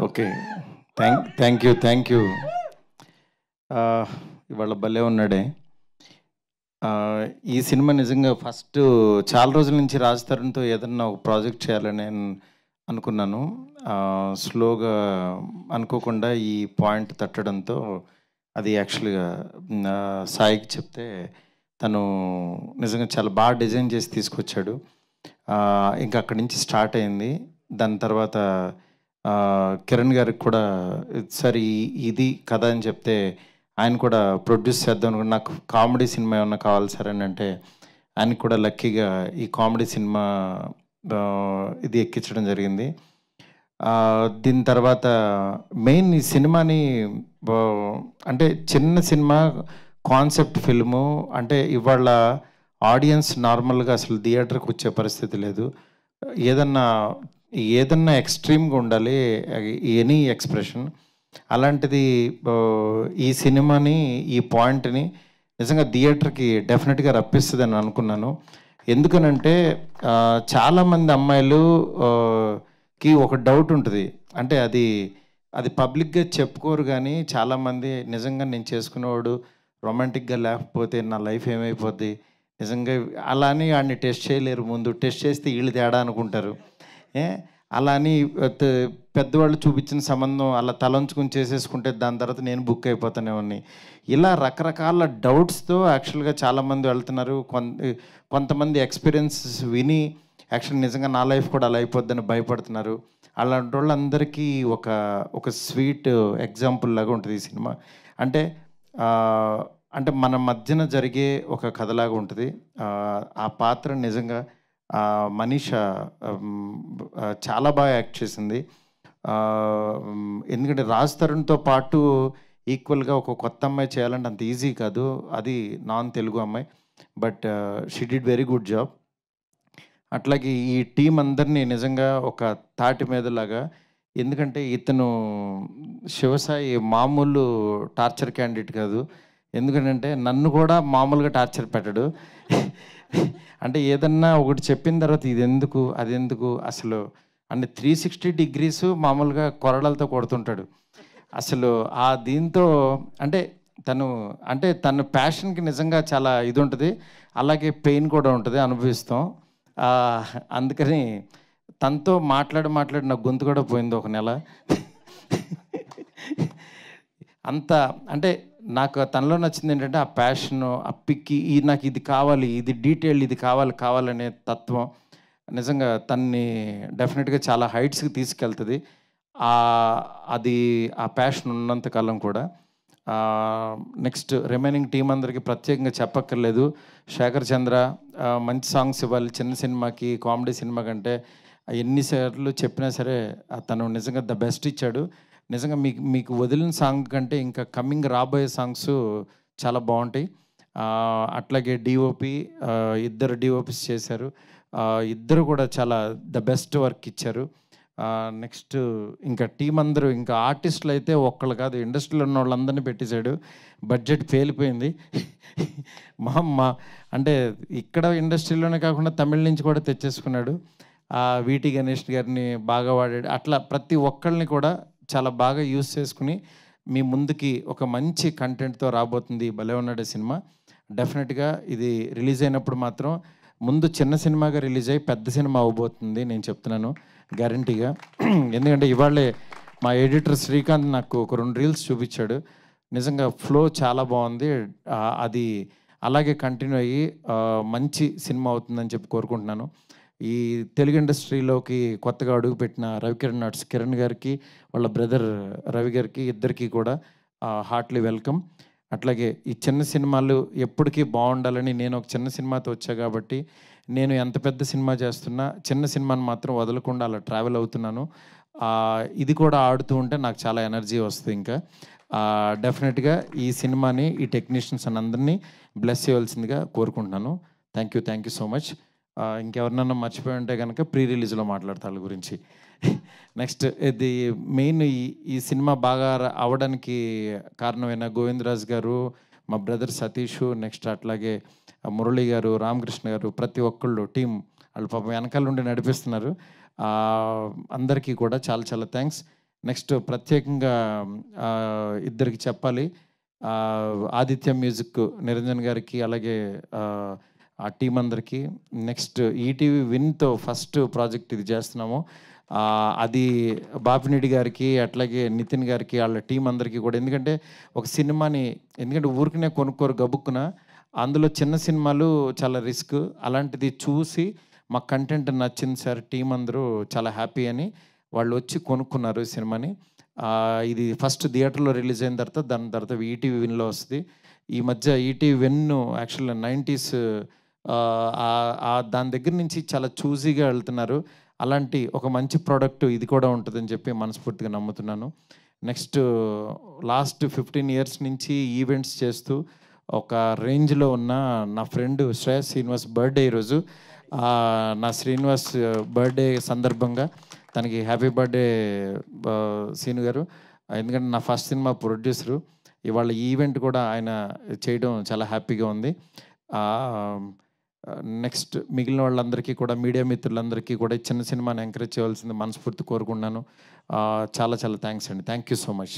Okay. Thank you. ఇవాళ భలే ఉన్నాడే. ఈ సినిమా నిజంగా ఫస్ట్ చాలా రోజుల నుంచి రాజ్ తరుణ్‌తో ఏదన్నా ఒక ప్రాజెక్ట్ చేయాలని నేను అనుకున్నాను. స్లోగా అనుకోకుండా ఈ పాయింట్ తట్టడంతో అది యాక్చువల్‌గా సాయికి చెప్తే తను నిజంగా చాలా బాగా డిజైన్ చేసి తీసుకొచ్చాడు. ఇంకా అక్కడి నుంచి స్టార్ట్ అయింది. దాని తర్వాత కిరణ్ గారికి కూడా సార్ ఇది కథ అని చెప్తే ఆయన కూడా ప్రొడ్యూస్ చేద్దాం అనుకుని నాకు కామెడీ సినిమా ఏమన్నా కావాలి సార్ అని అంటే ఆయనకి కూడా లక్కీగా ఈ కామెడీ సినిమా ఇది ఎక్కించడం జరిగింది. దీని తర్వాత మెయిన్ ఈ సినిమాని అంటే చిన్న సినిమా కాన్సెప్ట్ ఫిల్ము అంటే ఇవాళ ఆడియన్స్ నార్మల్గా అసలు థియేటర్కి వచ్చే పరిస్థితి లేదు. ఏదన్నా ఎక్స్ట్రీమ్గా ఉండాలి ఎనీ ఎక్స్ప్రెషన్. అలాంటిది ఈ సినిమాని ఈ పాయింట్ని నిజంగా థియేటర్కి డెఫినెట్గా రప్పిస్తుందని అనుకున్నాను. ఎందుకనంటే చాలామంది అమ్మాయిలు కి ఒక డౌట్ ఉంటుంది. అంటే అది పబ్లిక్గా చెప్పుకోరు కానీ చాలామంది నిజంగా నేను చేసుకునేవాడు రొమాంటిక్గా లేకపోతే నా లైఫ్ ఏమైపోద్ది నిజంగా అలా అని వాడిని టెస్ట్ చేయలేరు. ముందు టెస్ట్ చేస్తే వీళ్ళు తేడా అనుకుంటారు. అలా అని పెద్దవాళ్ళు చూపించిన సంబంధం అలా తలంచుకుని చేసేసుకుంటే దాని తర్వాత నేను బుక్ అయిపోతానేమని ఇలా రకరకాల డౌట్స్తో యాక్చువల్గా చాలామంది వెళ్తున్నారు. కొంతమంది ఎక్స్పీరియన్సెస్ విని యాక్చువల్ నిజంగా నా లైఫ్ కూడా అలా అయిపోద్దని భయపడుతున్నారు. అలాంటి వాళ్ళందరికీ ఒక స్వీట్ ఎగ్జాంపుల్ లాగా ఉంటుంది ఈ సినిమా. అంటే మన మధ్యన జరిగే ఒక కథలాగా ఉంటుంది. ఆ పాత్ర నిజంగా మనీషా చాలా బాగా యాక్ట్ చేసింది. ఎందుకంటే రాజ్ తరుణ్తో పాటు ఈక్వల్గా ఒక కొత్త అమ్మాయి చేయాలంటే అంత ఈజీ కాదు. అది నాన్ తెలుగు అమ్మాయి. But she did very good job. అట్లాగే ఈ టీం అందరినీ నిజంగా ఒక తాటి మీదలాగా, ఎందుకంటే ఇతను శివసాయి మామూలు టార్చర్ క్యాండిడేట్ కాదు. ఎందుకంటే నన్ను కూడా మామూలుగా టార్చర్ పెట్టడు. అంటే ఏదన్నా ఒకటి చెప్పిన తర్వాత ఇది ఎందుకు అది ఎందుకు అసలు అంటే 360 degrees మామూలుగా కొరడాలతో కొడుతుంటాడు. అసలు దీంతో అంటే తన ప్యాషన్కి నిజంగా చాలా ఇది ఉంటుంది. అలాగే పెయిన్ కూడా ఉంటుంది, అనుభవిస్తాం. అందుకని తనతో మాట్లాడి నా గొంతు కూడా పోయింది ఒక నెల. అంత అంటే నాకు తనలో నచ్చింది ఏంటంటే ఆ ప్యాషను, ఆ పిక్కి నాకు ఇది కావాలి, ఇది డీటెయిల్, ఇది కావాలనే తత్వం నిజంగా తన్ని డెఫినెట్గా చాలా హైట్స్కి తీసుకెళ్తుంది. అది ఆ ప్యాషన్ ఉన్నంతకాలం కూడా. నెక్స్ట్ రిమైనింగ్ టీం అందరికీ ప్రత్యేకంగా చెప్పక్కర్లేదు. శేఖర్ చంద్ర మంచి సాంగ్స్ ఇవ్వాలి చిన్న సినిమాకి, కామెడీ సినిమా కంటే ఎన్నిసార్లు చెప్పినా సరే తను నిజంగా ద బెస్ట్ ఇచ్చాడు. నిజంగా మీకు వదిలిన సాంగ్ కంటే ఇంకా కమింగ్ రాబోయే సాంగ్స్ చాలా బాగుంటాయి. అట్లాగే డిఓపి ఇద్దరు డిఓపిస్ చేశారు. ఇద్దరు కూడా చాలా ద బెస్ట్ వర్క్ ఇచ్చారు. నెక్స్ట్ ఇంకా టీం అందరూ ఇంకా ఆర్టిస్టులు అయితే ఒక్కళ్ళు కాదు, ఇండస్ట్రీలో ఉన్న వాళ్ళందరినీ పెట్టేశాడు. బడ్జెట్ పేలిపోయింది. అంటే ఇక్కడ ఇండస్ట్రీలోనే కాకుండా తమిళ నుంచి కూడా తెచ్చేసుకున్నాడు. వీటి గణేష్ గారిని బాగా వాడాడు. అట్లా ప్రతి ఒక్కళ్ళని కూడా చాలా బాగా యూజ్ చేసుకుని మీ ముందుకి ఒక మంచి కంటెంట్తో రాబోతుంది భలే ఉన్నాడే సినిమా. డెఫినెట్గా ఇది రిలీజ్ అయినప్పుడు మాత్రం ముందు చిన్న సినిమాగా రిలీజ్ అయ్యి పెద్ద సినిమా అవ్వబోతుంది నేను చెప్తున్నాను గ్యారంటీగా. ఎందుకంటే ఇవాళే మా ఎడిటర్ శ్రీకాంత్ నాకు ఒక 2 రీల్స్ చూపించాడు. నిజంగా ఫ్లో చాలా బాగుంది. అది అలాగే కంటిన్యూ అయ్యి మంచి సినిమా అవుతుందని చెప్పి కోరుకుంటున్నాను. ఈ తెలుగు ఇండస్ట్రీలోకి కొత్తగా అడుగుపెట్టిన రవికిరణ్ ఆర్ట్స్ కిరణ్ గారికి, వాళ్ళ బ్రదర్ రవి గారికి, ఇద్దరికీ కూడా హార్ట్లీ వెల్కమ్. అట్లాగే ఈ చిన్న సినిమాలు ఎప్పటికీ బాగుండాలని నేను ఒక చిన్న సినిమాతో వచ్చా కాబట్టి నేను ఎంత పెద్ద సినిమా చేస్తున్నా చిన్న సినిమాని మాత్రం వదలకుండా అలా ట్రావెల్ అవుతున్నాను. ఇది కూడా ఆడుతూ ఉంటే నాకు చాలా ఎనర్జీ వస్తుంది. ఇంకా డెఫినెట్గా ఈ సినిమాని ఈ టెక్నీషియన్స్ అందరినీ బ్లెస్ చేయవలసిందిగా కోరుకుంటున్నాను. Thank you so much. ఇంకెవరినన్నా మర్చిపోయి ఉంటే కనుక ప్రీ రిలీజ్లో మాట్లాడతా వాళ్ళ గురించి. నెక్స్ట్ ఇది మెయిన్ ఈ సినిమా బాగా అవడానికి కారణమైన గోవిందరాజ్ గారు, మా బ్రదర్ సతీష్, నెక్స్ట్ అట్లాగే మురళి గారు, రామకృష్ణ గారు, ప్రతి ఒక్కళ్ళు టీం వాళ్ళు పాపం వెనకాల నుండి నడిపిస్తున్నారు. అందరికీ కూడా చాలా చాలా థ్యాంక్స్. నెక్స్ట్ ప్రత్యేకంగా ఇద్దరికి చెప్పాలి. ఆదిత్య మ్యూజిక్ నిరంజన్ గారికి, అలాగే ఆ టీం అందరికీ. నెక్స్ట్ ఈటీవీ విన్‌తో ఫస్ట్ ప్రాజెక్ట్ ఇది చేస్తున్నాము. అది బాపినీడి గారికి, అట్లాగే నితిన్ గారికి, వాళ్ళ టీం అందరికీ కూడా. ఎందుకంటే ఒక సినిమాని ఊరికనే కొనుక్కోరు గబుక్కున. అందులో చిన్న సినిమాలు చాలా రిస్క్. అలాంటిది చూసి మాకు కంటెంట్ నచ్చింది సార్, టీం అందరూ చాలా హ్యాపీ అని వాళ్ళు వచ్చి కొనుక్కున్నారు ఈ సినిమాని. ఇది ఫస్ట్ థియేటర్‌లో రిలీజ్ అయిన తర్వాత దాని తర్వాత ఈటీవీ విన్‌లో వస్తది. ఈ మధ్య ఈటీవీ విన్ యాక్చువల్‌గా 90స్ దాని దగ్గర నుంచి చాలా చూసీగా వెళ్తున్నారు. అలాంటి ఒక మంచి ప్రోడక్ట్ ఇది కూడా ఉంటుందని చెప్పి మనస్ఫూర్తిగా నమ్ముతున్నాను. నెక్స్ట్ లాస్ట్ 15 ఇయర్స్ నుంచి ఈవెంట్స్ చేస్తూ ఒక రేంజ్‌లో ఉన్న నా ఫ్రెండ్ శ్రేయస్ శ్రీనివాస్ బర్త్‌డే ఈరోజు. నా శ్రీనివాస్ బర్త్‌డే సందర్భంగా తనకి హ్యాపీ బర్త్‌డే శ్రీను గారు. ఎందుకంటే నా ఫస్ట్ సినిమా ప్రొడ్యూసరు. ఇవాళ ఈ ఈవెంట్ కూడా ఆయన చేయడం చాలా హ్యాపీగా ఉంది. నెక్స్ట్ మిగిలిన వాళ్ళందరికీ కూడా, మీడియా మిత్రులందరికీ కూడా ఈ చిన్న సినిమాని ఎంకరేజ్ చేయవలసింది మనస్ఫూర్తి కోరుకుంటున్నాను. చాలా చాలా థ్యాంక్స్ అండి. Thank you so much.